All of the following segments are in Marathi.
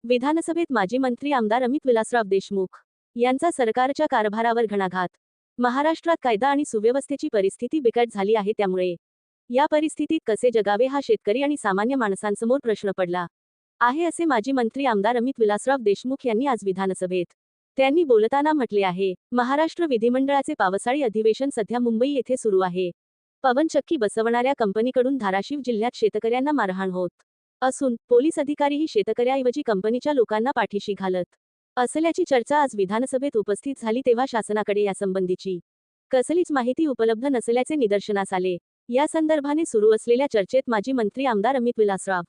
विधानसभेत माजी मंत्री आमदार अमित विलासराव देशमुख यांचा सरकारच्या कारभारावर घणाघात. महाराष्ट्रात कायदा आणि सुव्यवस्थेची परिस्थिती बिकट झाली आहे, त्यामुळे या परिस्थितीत कसे जगावे हा शेतकरी आणि सामान्य माणसांसमोर प्रश्न पडला आहे, असे माजी मंत्री आमदार अमित विलासराव देशमुख यांनी आज विधानसभेत त्यांनी बोलताना म्हटले आहे. महाराष्ट्र विधिमंडळाचे पावसाळी अधिवेशन सध्या मुंबई येथे सुरू आहे. पवनचक्की बसवणाऱ्या कंपनीकडून धाराशिव जिल्ह्यात शेतकऱ्यांना मारहाण होत असून पोलीस अधिकारीही शेतकऱ्याऐवजी कंपनीच्या लोकांना पाठीशी घालत असल्याची चर्चा आज विधानसभेत उपस्थित झाली, तेव्हा शासनाकडे यासंबंधीची कसलीच माहिती उपलब्ध नसल्याचे निदर्शनास आले. या संदर्भाने सुरू असलेल्या चर्चेत माजी मंत्री आमदार अमित विलासराव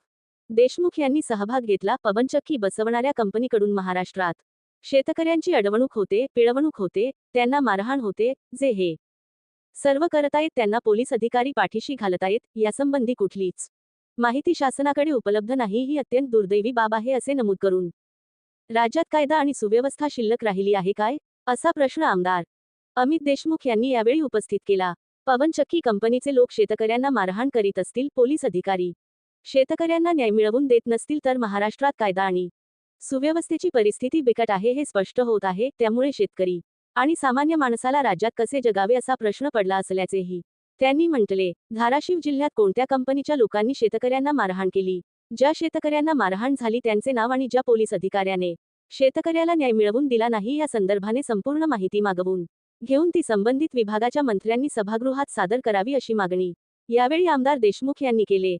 देशमुख यांनी सहभाग घेतला. पवनचक्की बसवणाऱ्या कंपनीकडून महाराष्ट्रात शेतकऱ्यांची अडवणूक होते, पिळवणूक होते, त्यांना मारहाण होते. जे हे सर्व करतायत त्यांना पोलीस अधिकारी पाठीशी घालतायत, यासंबंधी कुठलीच माहिती शासनाकडे उपलब्ध नाही, ही अत्यंत दुर्दैवी बाब आहे, असे नमूद करून राज्यात कायदा आणि सुव्यवस्था शिल्लक राहिली आहे काय, असा प्रश्न आमदार अमित देशमुख यांनी यावेळी उपस्थित केला. पवनचक्की कंपनीचे लोक शेतकऱ्यांना मारहाण करीत असतील, पोलीस अधिकारी शेतकऱ्यांना न्याय मिळवून देत नसतील, तर महाराष्ट्रात कायदा आणि सुव्यवस्थेची परिस्थिती बिकट आहे हे स्पष्ट होत आहे. त्यामुळे शेतकरी आणि सामान्य माणसाला राज्यात कसे जगावे असा प्रश्न पडला असल्याचेही त्यांनी म्हटले. धाराशिव जिल्ह्यात कोणत्या कंपनीच्या लोकांनी शेतकऱ्यांना मारहाण केली, ज्या शेतकऱ्यांना मारहाण झाली त्यांचे नाव आणि ज्या पोलीस अधिकाऱ्याने शेतकऱ्याला न्याय मिळवून दिला नाही, या संदर्भाने संपूर्ण माहिती मागवून घेऊन ती संबंधित विभागाच्या मंत्र्यांनी सभागृहात सादर करावी, अशी मागणी यावेळी आमदार देशमुख यांनी केले.